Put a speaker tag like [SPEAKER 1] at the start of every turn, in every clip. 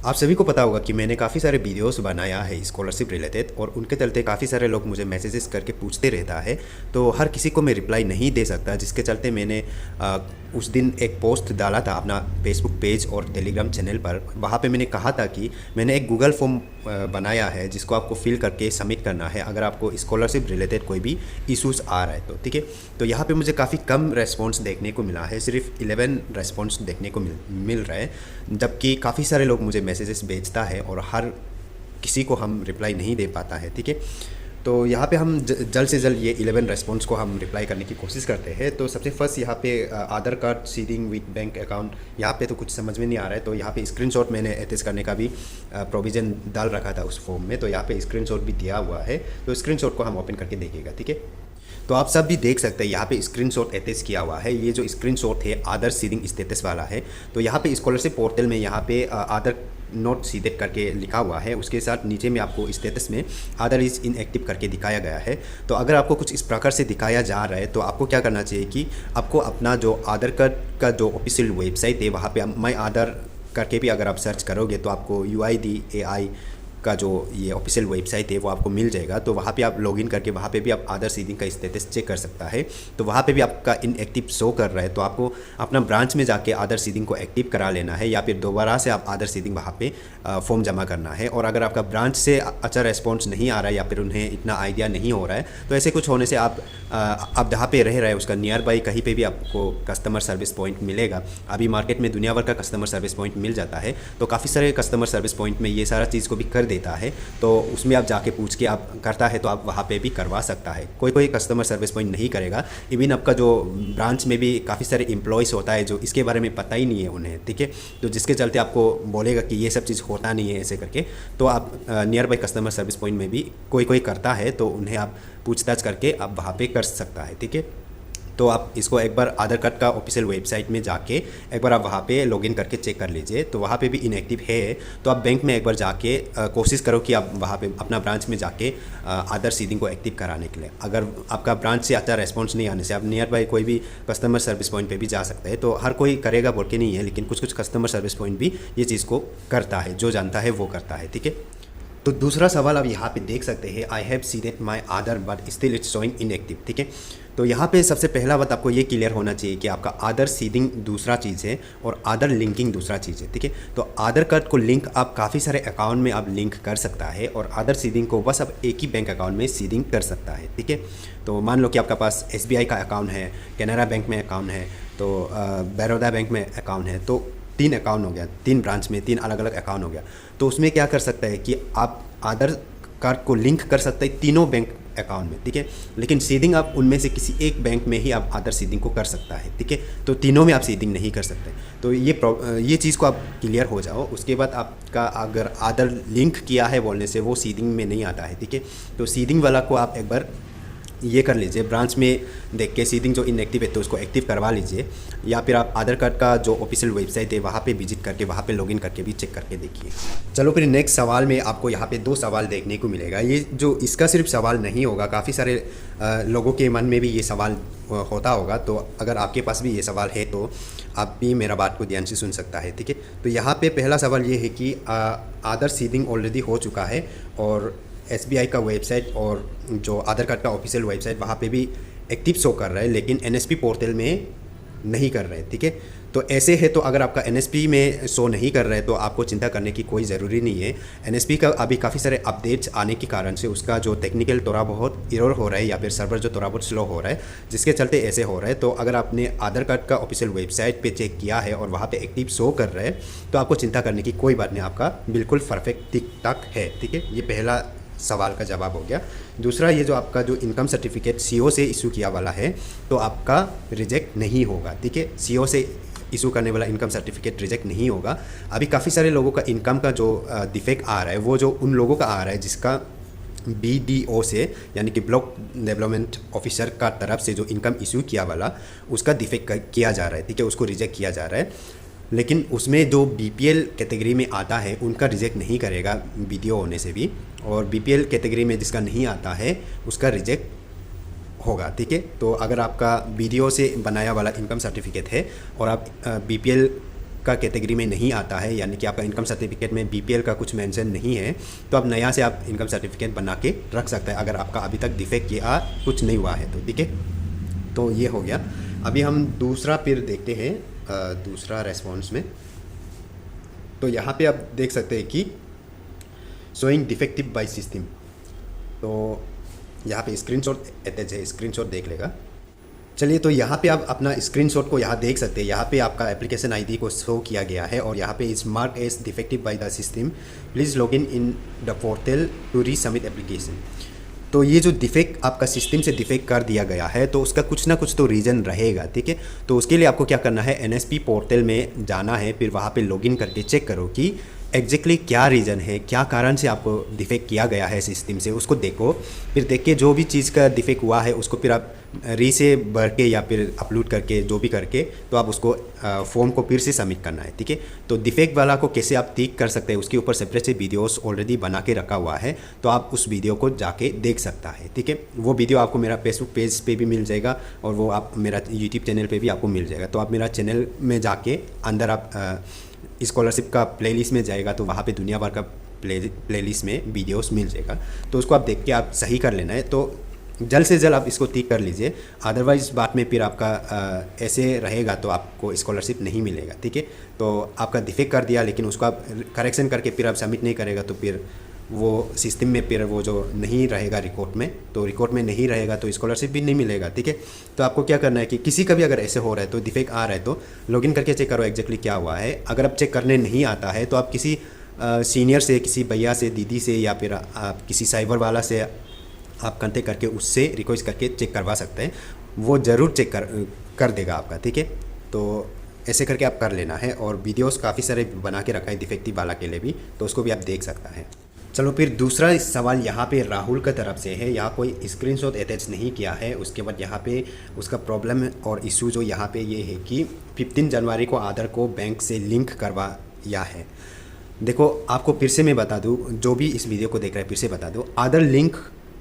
[SPEAKER 1] आप सभी को पता होगा कि मैंने काफ़ी सारे वीडियोस बनाया है स्कॉलरशिप रिलेटेड और उनके चलते काफ़ी सारे लोग मुझे मैसेजेस करके पूछते रहता है। तो हर किसी को मैं रिप्लाई नहीं दे सकता, जिसके चलते मैंने उस दिन एक पोस्ट डाला था अपना फेसबुक पेज और टेलीग्राम चैनल पर। वहाँ पे मैंने कहा था कि मैंने एक गूगल फॉर्म बनाया है जिसको आपको फिल करके सबमिट करना है अगर आपको स्कॉलरशिप रिलेटेड कोई भी इश्यूज़ आ रहा है तो। ठीक है, तो यहाँ पे मुझे काफ़ी कम रेस्पॉन्स देखने को मिला है, सिर्फ 11 रेस्पॉन्स देखने को मिल रहा है, जबकि काफ़ी सारे लोग मुझे मैसेजेस भेजता है और हर किसी को हम रिप्लाई नहीं दे पाता है। ठीक है, तो यहाँ पे हम जल्द से जल्द ये 11 रेस्पॉन्स को हम रिप्लाई करने की कोशिश करते हैं। तो सबसे फर्स्ट यहाँ पे Aadhaar card seeding with bank account, यहाँ पे तो कुछ समझ में नहीं आ रहा है, तो यहाँ पे स्क्रीनशॉट मैंने अटैच करने का भी प्रोविज़न डाल रखा था उस फॉर्म में, तो यहाँ पे स्क्रीनशॉट भी दिया हुआ है, तो स्क्रीनशॉट को हम ओपन करके देखिएगा। ठीक है, तो आप सब भी देख सकते हैं यहाँ पे स्क्रीनशॉट अटैच किया हुआ है। ये जो स्क्रीनशॉट है आधार सीडिंग स्टेटस वाला है। तो यहाँ पे स्कॉलरशिप पोर्टल में यहाँ पे आधार नॉट सीडेड करके लिखा हुआ है, उसके साथ नीचे में आपको स्टेटस में आधार इज इनएक्टिव करके दिखाया गया है। तो अगर आपको कुछ इस प्रकार से दिखाया जा रहा है तो आपको क्या करना चाहिए कि आपको अपना जो आधार कार्ड का जो ऑफिशियल वेबसाइट है वहाँ पे माई आधार करके भी अगर आप सर्च करोगे तो आपको UIDAI का जो ये ऑफिशियल वेबसाइट है वो आपको मिल जाएगा। तो वहाँ पे आप लॉगिन करके वहाँ पे भी आप आधार सीडिंग का स्टेटस चेक कर सकता है। तो वहाँ पे भी आपका इनएक्टिव शो कर रहा है, तो आपको अपना ब्रांच में जाके आधार सीडिंग को एक्टिव करा लेना है या फिर दोबारा से आप आधार सीडिंग वहाँ पे फॉर्म जमा करना है। और अगर आपका ब्रांच से अच्छा रेस्पॉन्स नहीं आ रहा है या फिर उन्हें इतना आइडिया नहीं हो रहा है तो ऐसे कुछ होने से आप जहाँ पे रह रहे हैं उसका नियर बाई कहीं पर भी आपको कस्टमर सर्विस पॉइंट मिलेगा। अभी मार्केट में दुनिया भर का कस्टमर सर्विस पॉइंट मिल जाता है, तो काफ़ी सारे कस्टमर सर्विस पॉइंट में ये सारा चीज़ को भी कर देता है, तो उसमें आप जाके पूछ के आप करता है तो आप वहाँ पे भी करवा सकता है। कोई कस्टमर सर्विस पॉइंट नहीं करेगा, इवन आपका जो ब्रांच में भी काफ़ी सारे एम्प्लॉयज़ होता है जो इसके बारे में पता ही नहीं है उन्हें। ठीक है, तो जिसके चलते आपको बोलेगा कि ये सब चीज़ होता नहीं है ऐसे करके, तो आप near by customer service point में भी कोई करता है तो उन्हें आप पूछताछ करके आप वहाँ पे कर सकता है। ठीक है, तो आप इसको एक बार आधार कार्ड का ऑफिशियल वेबसाइट में जाके एक बार आप वहाँ पे लॉगिन करके चेक कर लीजिए, तो वहाँ पे भी इनएक्टिव है। तो आप बैंक में एक बार जाके कोशिश करो कि आप वहाँ पे अपना ब्रांच में जाके आधार सीडिंग को एक्टिव कराने के लिए। अगर आपका ब्रांच से अच्छा रेस्पॉन्स नहीं आने से आप नियर बाई कोई भी कस्टमर सर्विस पॉइंट पे भी जा सकते हैं। तो हर कोई करेगा बोल के नहीं है, लेकिन कुछ कस्टमर सर्विस पॉइंट भी ये चीज़ को करता है, जो जानता है वो करता है। ठीक है, तो दूसरा सवाल आप यहाँ पे देख सकते हैं, I have seeded my Aadhaar but still it's showing inactive. ठीक है, तो यहाँ पे सबसे पहला बात आपको ये क्लियर होना चाहिए कि आपका आधार सीडिंग दूसरा चीज़ है और आधार लिंकिंग दूसरा चीज़ है। ठीक है, तो आधार कार्ड को लिंक आप काफ़ी सारे अकाउंट में आप लिंक कर सकता है और आधार सीडिंग को बस आप एक ही बैंक अकाउंट में सीडिंग कर सकता है। ठीक है, तो मान लो कि आपका पास SBI का अकाउंट है, कैनरा बैंक में अकाउंट है, तो बड़ौदा बैंक में अकाउंट है, तो 3 अकाउंट हो गया, 3 ब्रांच में 3 अलग अलग अकाउंट हो गया। तो उसमें क्या कर सकता है कि आप आधार कार्ड को लिंक कर सकते हैं तीनों बैंक अकाउंट में। ठीक है, लेकिन सीडिंग आप उनमें से किसी एक बैंक में ही आप आधार सीडिंग को कर सकता है। ठीक है, तो तीनों में आप सीडिंग नहीं कर सकते। तो ये चीज़ को आप क्लियर हो जाओ, उसके बाद आपका अगर आधार लिंक किया है बोलने से वो सीडिंग में नहीं आता है। ठीक है, तो सीडिंग वाला को आप एक बार ये कर लीजिए, ब्रांच में देख के सीडिंग जो इनएक्टिव है तो उसको एक्टिव करवा लीजिए, या फिर आप आधार कार्ड का जो ऑफिशियल वेबसाइट है वहाँ पे विजिट करके वहाँ पे लॉगिन करके भी चेक करके देखिए। चलो फिर नेक्स्ट सवाल में आपको यहाँ पे 2 सवाल देखने को मिलेगा। ये जो इसका सिर्फ सवाल नहीं होगा, काफ़ी सारे लोगों के मन में भी ये सवाल होता होगा, तो अगर आपके पास भी ये सवाल है तो आप भी मेरा बात को ध्यान से सुन सकता है। ठीक है, तो यहाँ पे पहला सवाल ये है कि आधार सीडिंग ऑलरेडी हो चुका है और SBI का वेबसाइट और जो आधार कार्ड का ऑफिशियल वेबसाइट वहाँ पे भी एक्टिव शो कर रहा है, लेकिन NSP पोर्टल में नहीं कर रहे हैं। ठीक है, तो ऐसे है तो अगर आपका NSP में शो नहीं कर रहा है तो आपको चिंता करने की कोई ज़रूरी नहीं है। NSP का अभी काफ़ी सारे अपडेट्स आने के कारण से उसका जो टेक्निकल थोड़ा बहुत एरर हो रहा है या फिर सर्वर जो थोड़ा बहुत स्लो हो रहा है, जिसके चलते ऐसे हो रहा है। तो अगर आपने आधार कार्ड का ऑफिशियल वेबसाइट पे चेक किया है और वहाँ पे एक्टिव शो कर रहा है तो आपको चिंता करने की कोई बात नहीं, आपका बिल्कुल परफेक्ट ठीक ठाक है। ठीक है, ये पहला सवाल का जवाब हो गया। दूसरा, ये जो आपका जो इनकम सर्टिफिकेट CO से इशू किया वाला है तो आपका रिजेक्ट नहीं होगा। ठीक है, CO से इशू करने वाला इनकम सर्टिफिकेट रिजेक्ट नहीं होगा। अभी काफ़ी सारे लोगों का इनकम का जो डिफेक्ट आ रहा है वो जो उन लोगों का आ रहा है जिसका BDO से यानी कि ब्लॉक डेवलपमेंट ऑफिसर का तरफ से जो इनकम इशू किया वाला उसका डिफेक्ट किया जा रहा है। ठीक है, उसको रिजेक्ट किया जा रहा है, लेकिन उसमें जो BPL कैटेगरी में आता है उनका रिजेक्ट नहीं करेगा BDO होने से भी, और BPL कैटेगरी में जिसका नहीं आता है उसका रिजेक्ट होगा। ठीक है, तो अगर आपका BDO से बनाया वाला इनकम सर्टिफिकेट है और आप BPL का कैटेगरी में नहीं आता है, यानी कि आपका इनकम सर्टिफिकेट में बीपीएल का कुछ मेंशन नहीं है, तो आप नया से आप इनकम सर्टिफिकेट बना के रख सकते हैं अगर आपका अभी तक डिफेक्ट या कुछ नहीं हुआ है तो। ठीक है, तो ये हो गया। अभी हम दूसरा फिर देखते हैं, दूसरा रेस्पॉन्स में। तो यहाँ पे आप देख सकते हैं कि शोइंग डिफेक्टिव बाय सिस्टम, तो यहाँ पे स्क्रीनशॉट अटैच है, स्क्रीनशॉट देख लेगा। चलिए, तो यहाँ पे आप अपना स्क्रीनशॉट को यहाँ देख सकते हैं। यहाँ पे आपका एप्लीकेशन आईडी को शो किया गया है और यहाँ पे इस mark as defective by the system, please log in the portal to resubmit application. तो ये जो डिफेक्ट आपका सिस्टम से डिफेक्ट कर दिया गया है, तो उसका कुछ ना कुछ तो रीज़न रहेगा। ठीक है, तो उसके लिए आपको क्या करना है, एनएसपी पोर्टल में जाना है, फिर वहाँ पे लॉगिन करके चेक करो कि एग्जैक्टली क्या रीज़न है, क्या कारण से आपको डिफेक्ट किया गया है सिस्टम से, उसको देखो। फिर देख के जो भी चीज़ का डिफेक्ट हुआ है उसको फिर आप री से भर के या फिर अपलोड करके जो भी करके, तो आप उसको फॉर्म को फिर से सबमिट करना है। ठीक है, तो डिफेक्ट वाला को कैसे आप ठीक कर सकते हैं उसके ऊपर सेपरेट से वीडियोस ऑलरेडी बना के रखा हुआ है, तो आप उस वीडियो को जाके देख सकता है। ठीक है, वो वीडियो आपको मेरा फेसबुक पेज पे भी मिल जाएगा और वो आप मेरा यूट्यूब चैनल पे भी आपको मिल जाएगा। तो आप मेरा चैनल में जाके अंदर आप स्कॉलरशिप का प्लेलिस्ट में जाएगा, तो वहाँ पे दुनिया भर का प्लेलिस्ट में वीडियोस मिल जाएगा, तो उसको आप देख के आप सही कर लेना है। तो जल्द से जल्द आप इसको ठीक कर लीजिए, अदरवाइज़ बाद में फिर आपका ऐसे रहेगा तो आपको स्कॉलरशिप नहीं मिलेगा। ठीक है, तो आपका डिफेक्ट कर दिया लेकिन उसको आप करेक्शन करके फिर आप सबमिट नहीं करेगा, तो फिर वो सिस्टम में फिर वो जो नहीं रहेगा रिकॉर्ड में, तो रिकॉर्ड में नहीं रहेगा तो स्कॉलरशिप भी नहीं मिलेगा। ठीक है, तो आपको क्या करना है कि किसी का भी अगर ऐसे हो रहा है तो डिफेक्ट आ रहा है तो लॉगिन करके चेक करो एग्जैक्टली क्या हुआ है। अगर आप चेक करने नहीं आता है तो आप किसी सीनियर से, किसी भैया से, दीदी से, या फिर आप किसी साइबर वाला से आप कांटेक्ट करके उससे रिक्वेस्ट करके चेक करवा सकते हैं, वो ज़रूर चेक कर देगा आपका। ठीक है, तो ऐसे करके आप कर लेना है। और वीडियोस काफ़ी सारे बना के रखा है डिफेक्टिव वाला के लिए भी, तो उसको भी आप देख सकता है। चलो, फिर दूसरा सवाल यहाँ पे राहुल की तरफ से है। यहाँ कोई स्क्रीनशॉट अटैच नहीं किया है। उसके बाद यहाँ पे उसका प्रॉब्लम और इशू जो यहाँ पे ये है कि 15 जनवरी को आधार को बैंक से लिंक करवाया है। देखो, आपको फिर से मैं बता दूँ, जो भी इस वीडियो को देख रहा है फिर से बता दूँ, आधार लिंक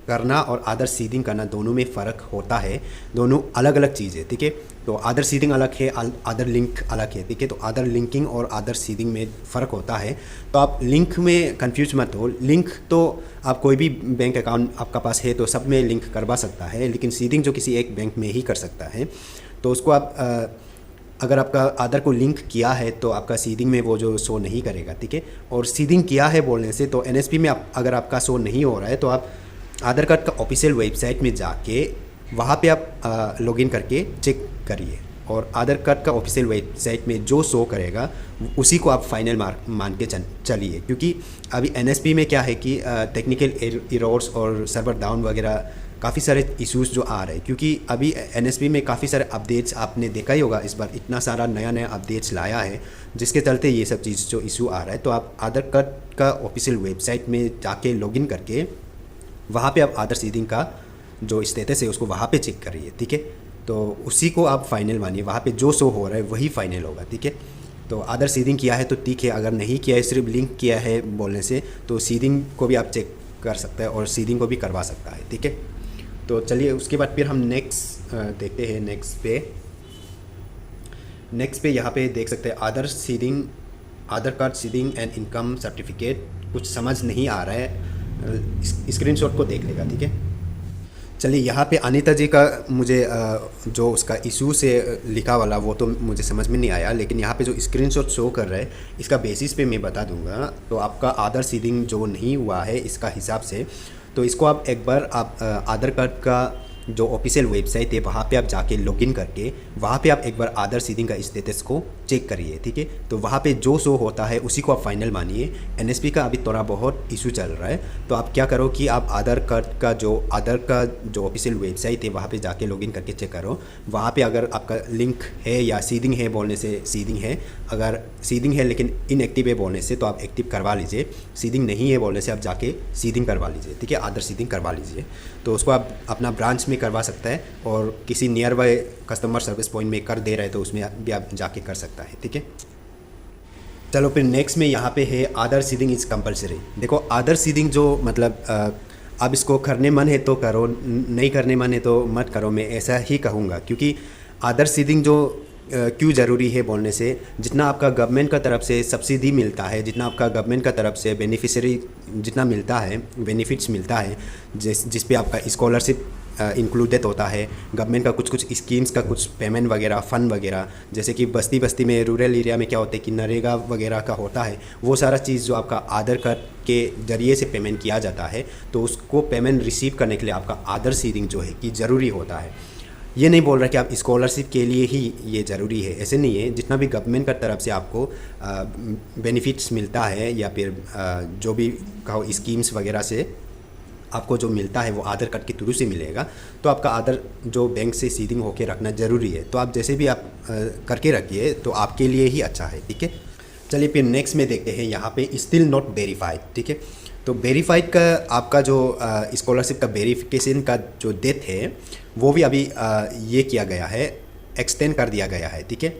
[SPEAKER 1] करना और आधार सीडिंग करना दोनों में फ़र्क होता है, दोनों अलग अलग चीज़ है। ठीक है, तो आधार सीडिंग अलग है, आधार लिंक अलग है। ठीक है, तो आधार लिंकिंग और आधार सीडिंग में फ़र्क होता है, तो आप लिंक में कंफ्यूज मत हो। लिंक तो आप कोई भी बैंक अकाउंट आपका पास है तो सब में लिंक करवा सकता है, लेकिन सीडिंग जो किसी एक बैंक में ही कर सकता है, तो उसको आप अगर आपका आधार को लिंक किया है तो आपका सीडिंग में वो जो शो नहीं करेगा। ठीक है, और सीडिंग किया है बोलने से तो एनएसपी में अगर आपका शो नहीं हो रहा है तो आप आधार कार्ड का ऑफिशियल वेबसाइट में जाके वहाँ पे आप लॉगिन करके चेक करिए, और आधार कार्ड का ऑफिशियल वेबसाइट में जो शो करेगा उसी को आप फाइनल मान के चलिए। क्योंकि अभी एनएसपी में क्या है कि टेक्निकल एरर्स और सर्वर डाउन वगैरह काफ़ी सारे इश्यूज जो आ रहे हैं, क्योंकि अभी एनएसपी में काफ़ी सारे अपडेट्स आपने देखा ही होगा, इस बार इतना सारा नया नया अपडेट्स लाया है, जिसके चलते ये सब चीज़ जो इशू आ रहा है। तो आप आधार कार्ड का ऑफिशियल वेबसाइट में जाके लॉगिन करके वहाँ पे आप आधार सीडिंग का जो स्टेटस है उसको वहाँ पे चेक करिए। ठीक है, तो उसी को आप फाइनल मानिए, वहाँ पे जो शो हो रहा है वही फाइनल होगा। ठीक है, तो आधार सीडिंग किया है तो ठीक है, अगर नहीं किया है, सिर्फ लिंक किया है बोलने से, तो सीडिंग को भी आप चेक कर सकते हैं और सीडिंग को भी करवा सकता है। ठीक है, तो चलिए उसके बाद फिर हम नेक्स्ट देखते हैं। नेक्स्ट पे यहाँ पे देख सकते हैं Aadhaar card seeding and income certificate. कुछ समझ नहीं आ रहा है, स्क्रीनशॉट को देख लेगा। ठीक है, चलिए यहाँ पे अनीता जी का मुझे जो उसका इशू से लिखा वाला वो तो मुझे समझ में नहीं आया, लेकिन यहाँ पे जो स्क्रीनशॉट शो कर रहा है इसका बेसिस पे मैं बता दूंगा। तो आपका आधार सीडिंग जो नहीं हुआ है इसका हिसाब से, तो इसको आप एक बार आप आधार कार्ड का जो ऑफिशियल वेबसाइट है वहाँ पे आप जाके लॉगिन करके वहाँ पे आप एक बार आधार सीडिंग का स्टेटस को चेक करिए। ठीक है, तो वहाँ पे जो शो होता है उसी को आप फाइनल मानिए। एनएसपी का अभी थोड़ा बहुत इशू चल रहा है, तो आप क्या करो कि आप आधार का जो ऑफिशियल वेबसाइट है वहाँ पे जाके लॉगिन करके चेक करो। वहाँ पे अगर आपका लिंक है या सीडिंग है बोलने से सीडिंग है, अगर सीडिंग है लेकिन इनएक्टिव है बोलने से तो आप एक्टिव करवा लीजिए, सीडिंग नहीं है बोलने से आप जाके सीडिंग करवा लीजिए। ठीक है, आधार सीडिंग करवा लीजिए, तो उसको आप अपना ब्रांच में करवा सकता है, और किसी near by customer service point में कर दे रहे हैं तो उसमें भी आप जाके कर सकता है। ठीक है, चलो फिर नेक्स्ट में यहाँ पे है आधार सीडिंग इज़ कंपलसरी। देखो, आधार सीडिंग जो मतलब अब इसको करने मन है तो करो, नहीं करने मन है तो मत करो, मैं ऐसा ही कहूँगा। क्योंकि आधार सीडिंग जो क्यों ज़रूरी है बोलने से, जितना आपका गवर्नमेंट का तरफ से सब्सिडी मिलता है, जितना आपका गवर्नमेंट का तरफ से बेनिफिशरी जितना मिलता है, बेनिफिट्स मिलता है, जिस पे आपका स्कॉलरशिप इंक्लूडेड होता है, गवर्नमेंट का कुछ कुछ स्कीम्स का कुछ पेमेंट वगैरह, फ़ंड वगैरह, जैसे कि बस्ती बस्ती में, रूरल एरिया में क्या होता है कि नरेगा वगैरह का होता है, वो सारा चीज़ जो आपका आधार कार्ड के ज़रिए से पेमेंट किया जाता है, तो उसको पेमेंट रिसीव करने के लिए आपका आधार सीडिंग जो है कि ज़रूरी होता है। ये नहीं बोल रहा कि आप स्कॉलरशिप के लिए ही ये ज़रूरी है, ऐसे नहीं है। जितना भी गवर्नमेंट का तरफ से आपको बेनिफिट्स मिलता है या फिर जो भी कहो स्कीम्स वगैरह से आपको जो मिलता है वो आधार कार्ड के थ्रू से मिलेगा, तो आपका आधार जो बैंक से सीडिंग होके रखना ज़रूरी है। तो आप जैसे भी आप करके रखिए तो आपके लिए ही अच्छा है, ठीक है। चलिए फिर नेक्स्ट में देखते हैं, यहाँ पे स्टिल नॉट वेरीफाइड, ठीक है। तो वेरीफाइड का आपका जो स्कॉलरशिप का वेरिफिकेशन का जो डेट है वो भी अभी ये किया गया है, एक्सटेंड कर दिया गया है, ठीक है।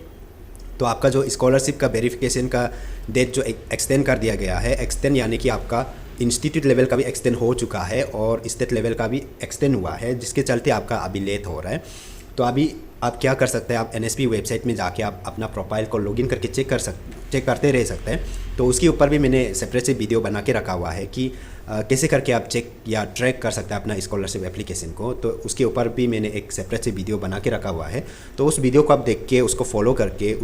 [SPEAKER 1] तो आपका जो स्कॉलरशिप का वेरिफिकेशन का डेट जो एक्सटेंड कर दिया गया है, एक्सटेंड यानी कि आपका इंस्टीट्यूट लेवल का भी एक्सटेंड हो चुका है और स्टेट लेवल का भी एक्सटेंड हुआ है, जिसके चलते आपका अभी लेट हो रहा है। तो अभी आप क्या कर सकते हैं, आप एनएसपी वेबसाइट में जाके आप अपना प्रोफाइल को लॉगिन करके चेक करते रह सकते हैं। तो उसके ऊपर भी मैंने सेपरेट से वीडियो बना के रखा हुआ है कि कैसे करके आप चेक या ट्रैक कर सकते हैं अपना स्कॉलरशिप एप्लीकेशन को। तो उसके ऊपर भी मैंने एक सेपरेट से वीडियो बना के रखा हुआ है। तो उस वीडियो को आप देख के उसको फॉलो करके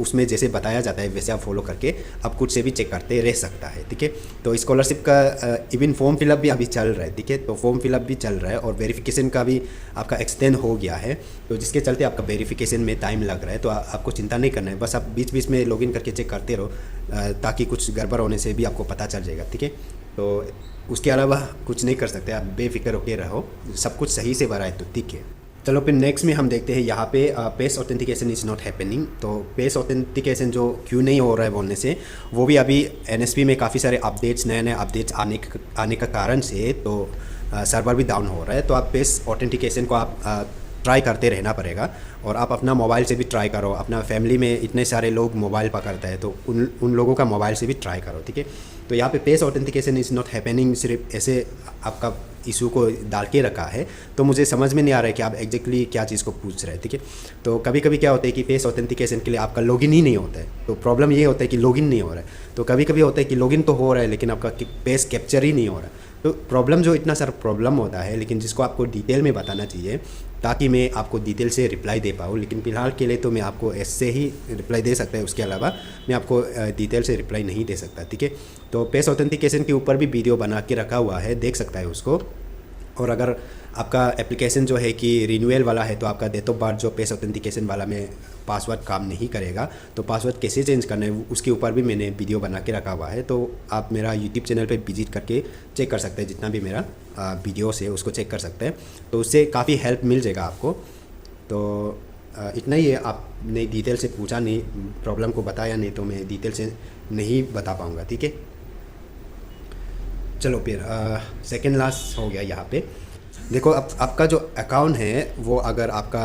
[SPEAKER 1] उसमें जैसे बताया जाता है वैसे आप फॉलो करके आप खुद से भी चेक करते रह सकता है, ठीक है। तो स्कॉलरशिप का इवन फॉर्म फिलअप भी अभी चल रहा है, ठीक है। तो फॉर्म फिलअप भी चल रहा है और वेरिफिकेशन का भी आपका एक्सटेंड हो गया है, तो जिसके चलते आपका वेरिफिकेशन में टाइम लग रहा है। तो आपको चिंता नहीं करना है, बस आप बीच बीच में लॉगिन करके चेक करते रहो, ताकि कुछ गड़बड़ होने से भी आपको पता चल जाएगा, ठीक है। तो उसके अलावा कुछ नहीं कर सकते, आप बेफिक्र होकर रहो, सब कुछ सही से भरा है तो ठीक है। चलो फिर नेक्स्ट में हम देखते हैं यहाँ पे page authentication is not happening. तो पेज ऑथेंटिकेशन जो क्यों नहीं हो रहा है बोलने से, वो भी अभी एनएसपी में काफ़ी सारे अपडेट्स, नए नए अपडेट्स आने का कारण से तो सर्वर भी डाउन हो रहा है। तो आप पेज ऑथेंटिकेशन को आप ट्राई करते रहना पड़ेगा, और आप अपना मोबाइल से भी ट्राई करो। अपना फैमिली में इतने सारे लोग मोबाइल पकड़ते हैं, तो उन लोगों का मोबाइल से भी ट्राई करो, ठीक है। तो यहाँ पे page authentication is not happening सिर्फ ऐसे आपका इशू को डाल के रखा है, तो मुझे समझ में नहीं आ रहा है कि आप एग्जैक्टली क्या चीज़ को पूछ रहे हैं, ठीक है। तो कभी कभी क्या होता है कि फेस ऑथेंटिकेशन के लिए आपका लॉगिन ही नहीं होता है, तो प्रॉब्लम ये होता है कि लॉगिन नहीं हो रहा है। तो कभी कभी होता है कि लॉगिन तो हो रहा है लेकिन आपका पेज कैप्चर ही नहीं हो रहा है। तो प्रॉब्लम जो इतना सारा प्रॉब्लम होता है, लेकिन जिसको आपको डिटेल में बताना चाहिए ताकि मैं आपको डिटेल से रिप्लाई दे पाऊँ। लेकिन फ़िलहाल के लिए तो मैं आपको ऐसे ही रिप्लाई दे सकता है, उसके अलावा मैं आपको डिटेल से रिप्लाई नहीं दे सकता, ठीक है। तो पेज ऑथेंटिकेशन के ऊपर भी वीडियो बना के रखा हुआ है, देख सकता है उसको। और अगर आपका एप्लीकेशन जो है कि रिन्यूअल वाला है, तो आपका डेट ऑफ बर्थ जो पेज ऑथेंटिकेशन वाला में पासवर्ड काम नहीं करेगा, तो पासवर्ड कैसे चेंज करना है उसके ऊपर भी मैंने वीडियो बना के रखा हुआ है। तो आप मेरा यूट्यूब चैनल पे विजिट करके चेक कर सकते हैं, जितना भी मेरा वीडियोस है उसको चेक कर सकते हैं, तो उससे काफ़ी हेल्प मिल जाएगा आपको। तो इतना ही है, आपने डिटेल से पूछा नहीं, प्रॉब्लम को बताया नहीं, तो मैं डिटेल से नहीं बता पाऊँगा, ठीक है। चलो फिर सेकेंड लास्ट हो गया यहाँ पे। देखो, अब आपका जो अकाउंट है वो अगर आपका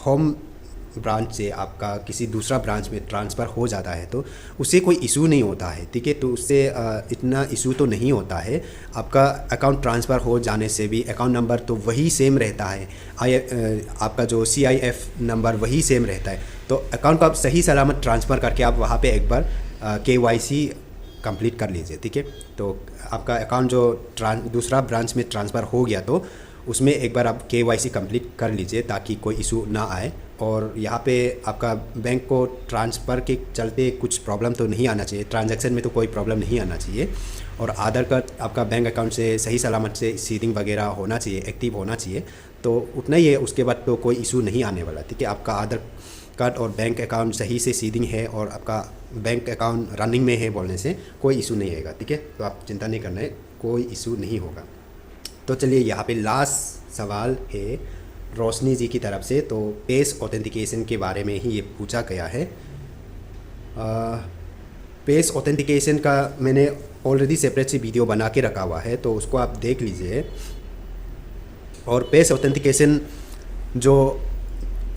[SPEAKER 1] होम ब्रांच से आपका किसी दूसरा ब्रांच में ट्रांसफ़र हो जाता है तो उससे कोई इशू नहीं होता है, ठीक है। तो उससे इतना इशू तो नहीं होता है। आपका अकाउंट ट्रांसफ़र हो जाने से भी अकाउंट नंबर तो वही सेम रहता है, आपका जो CIF नंबर वही सेम रहता है। तो अकाउंट को आप सही सलामत ट्रांसफ़र करके आप वहाँ पे एक बार KYC कंप्लीट कर लीजिए, ठीक है। तो आपका अकाउंट जो दूसरा ब्रांच में ट्रांसफ़र हो गया तो उसमें एक बार आप KYC कंप्लीट कर लीजिए ताकि कोई इशू ना आए। और यहाँ पे आपका बैंक को ट्रांसफ़र के चलते कुछ प्रॉब्लम तो नहीं आना चाहिए, ट्रांजैक्शन में तो कोई प्रॉब्लम नहीं आना चाहिए। और आधार कार्ड आपका बैंक अकाउंट से सही सलामत से सीडिंग वगैरह होना चाहिए, एक्टिव होना चाहिए, तो उतना ही है। उसके बाद तो कोई इशू नहीं आने वाला, ठीक है। आपका आधार कार्ड और बैंक अकाउंट सही से सीडिंग है और आपका बैंक अकाउंट रनिंग में है बोलने से कोई इशू नहीं आएगा, ठीक है। तो आप चिंता नहीं करना है, कोई इशू नहीं होगा। तो चलिए यहाँ पे लास्ट सवाल है रोशनी जी की तरफ से। तो पेज ऑथेंटिकेशन के बारे में ही ये पूछा गया है। पेज ऑथेंटिकेशन का मैंने ऑलरेडी सेपरेट से वीडियो बना के रखा हुआ है, तो उसको आप देख लीजिए। और पेज ऑथेंटिकेशन जो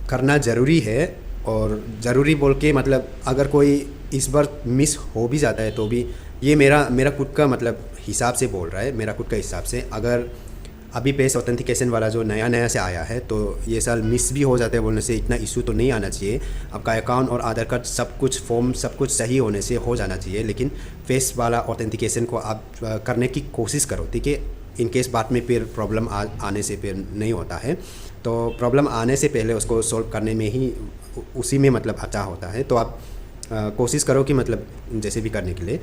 [SPEAKER 1] करना ज़रूरी है, और ज़रूरी बोल के मतलब अगर कोई इस बार मिस हो भी जाता है तो भी ये मेरा खुद का मतलब हिसाब से बोल रहा है, मेरा खुद का हिसाब से। अगर अभी फेस ऑथेंटिकेशन वाला जो नया नया से आया है, तो ये साल मिस भी हो जाते हैं बोलने से इतना इशू तो नहीं आना चाहिए। आपका अकाउंट और आधार कार्ड सब कुछ फॉर्म सब कुछ सही होने से हो जाना चाहिए, लेकिन फेस वाला ऑथेंटिकेशन को आप करने की कोशिश करो, ठीक है। इन केस बाद में फिर प्रॉब्लम आने से फिर नहीं होता है, तो प्रॉब्लम आने से पहले उसको सॉल्व करने में ही उसी में मतलब अच्छा होता है। तो आप कोशिश करो कि मतलब जैसे भी करने के लिए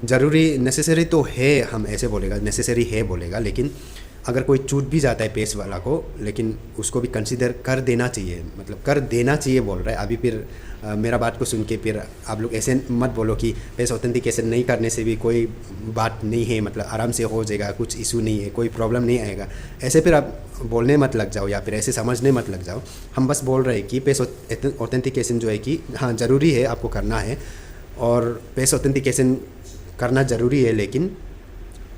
[SPEAKER 1] ज़रूरी नेसेसरी तो है, हम ऐसे बोलेगा नेसेसरी है बोलेगा, लेकिन अगर कोई छूट भी जाता है पेस वाला को, लेकिन उसको भी कंसीडर कर देना चाहिए, मतलब कर देना चाहिए बोल रहा है। अभी फिर मेरा बात को सुन के फिर आप लोग ऐसे मत बोलो कि फेस ऑथेंटिकेशन नहीं करने से भी कोई बात नहीं है, मतलब आराम से हो जाएगा, कुछ इशू नहीं है, कोई प्रॉब्लम नहीं आएगा, ऐसे फिर आप बोलने मत लग जाओ या फिर ऐसे समझने मत लग जाओ। हम बस बोल रहे हैं कि फेस ऑथेंटिकेशन जो है कि हाँ ज़रूरी है, आपको करना है और फेस ऑथेंटिकेशन करना ज़रूरी है, लेकिन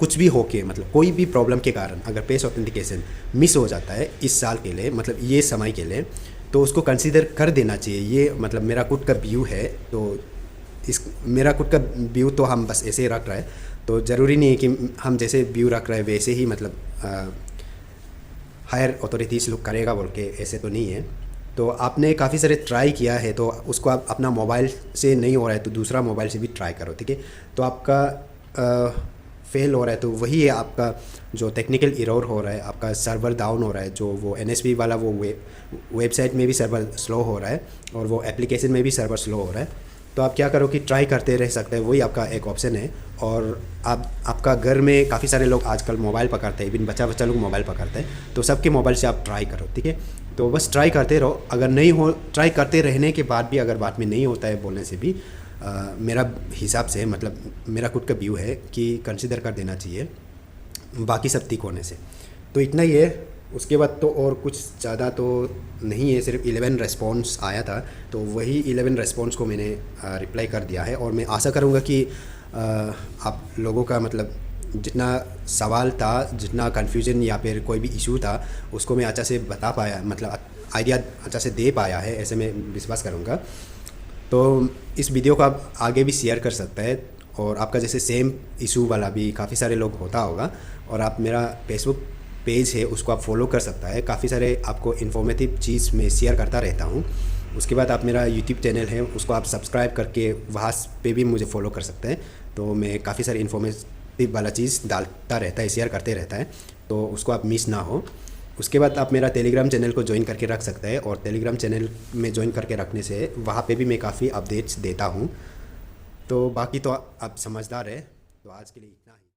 [SPEAKER 1] कुछ भी हो के मतलब कोई भी प्रॉब्लम के कारण अगर फेस ऑथेंटिकेशन मिस हो जाता है इस साल के लिए, मतलब ये समय के लिए, तो उसको कंसीडर कर देना चाहिए। ये मतलब मेरा खुद का व्यू है, तो इस मेरा खुद का व्यू तो हम बस ऐसे ही रख रहे हैं, तो ज़रूरी नहीं है कि हम जैसे व्यू रख रहे हैं वैसे ही मतलब हायर अथॉरिटीज़ लोग करेगा बोल के, ऐसे तो नहीं है। तो आपने काफ़ी सारे ट्राई किया है, तो उसको आप अपना मोबाइल से नहीं हो रहा है तो दूसरा मोबाइल से भी ट्राई करो, ठीक है। तो आपका फेल हो रहा है तो वही है, आपका जो टेक्निकल एरर हो रहा है, आपका सर्वर डाउन हो रहा है, जो वो NSP वाला वो वेबसाइट में भी सर्वर स्लो हो रहा है और वो एप्लीकेशन में भी सर्वर स्लो हो रहा है। तो आप क्या करो कि ट्राई करते रह सकते हैं, वही आपका एक ऑप्शन है। और आपका घर में काफ़ी सारे लोग आजकल मोबाइल पकड़ते हैं, इवन बच्चा लोग मोबाइल पकड़ते हैं, तो सबके मोबाइल से आप ट्राई करो, ठीक है। तो बस ट्राई करते रहो, अगर नहीं हो, ट्राई करते रहने के बाद भी अगर बाद में नहीं होता है बोलने से भी मेरा हिसाब से मतलब मेरा खुद का व्यू है कि कंसिडर कर देना चाहिए बाकी सब ठीक होने से। तो इतना ही है, उसके बाद तो और कुछ ज़्यादा तो नहीं है, सिर्फ 11 रेस्पॉन्स आया था, तो वही 11 रेस्पॉन्स को मैंने रिप्लाई कर दिया है। और मैं आशा करूँगा कि आप लोगों का मतलब जितना सवाल था, जितना कन्फ्यूजन या फिर कोई भी इशू था, उसको मैं अच्छा से बता पाया, मतलब आइडिया अच्छा से दे पाया है, ऐसे मैं विश्वास करूँगा। तो इस वीडियो को आप आगे भी शेयर कर सकते हैं, और आपका जैसे सेम इशू वाला भी काफ़ी सारे लोग होता होगा, और आप मेरा फेसबुक पेज है उसको आप फॉलो कर सकता है, काफ़ी सारे आपको इन्फॉर्मेटिव चीज़ मैं शेयर करता रहता हूँ। उसके बाद आप मेरा यूट्यूब चैनल है उसको आप सब्सक्राइब करके वहाँ पे भी मुझे फॉलो कर सकते हैं, तो मैं काफ़ी सारी इन्फॉर्मेटिव वाला चीज़ डालता रहता है, शेयर करते रहता है, तो उसको आप मिस ना हो। उसके बाद आप मेरा टेलीग्राम चैनल को ज्वाइन करके रख सकते हैं, और टेलीग्राम चैनल में ज्वाइन करके रखने से वहाँ पे भी मैं काफ़ी अपडेट्स देता हूँ। तो बाकी तो आप समझदार है, तो आज के लिए इतना।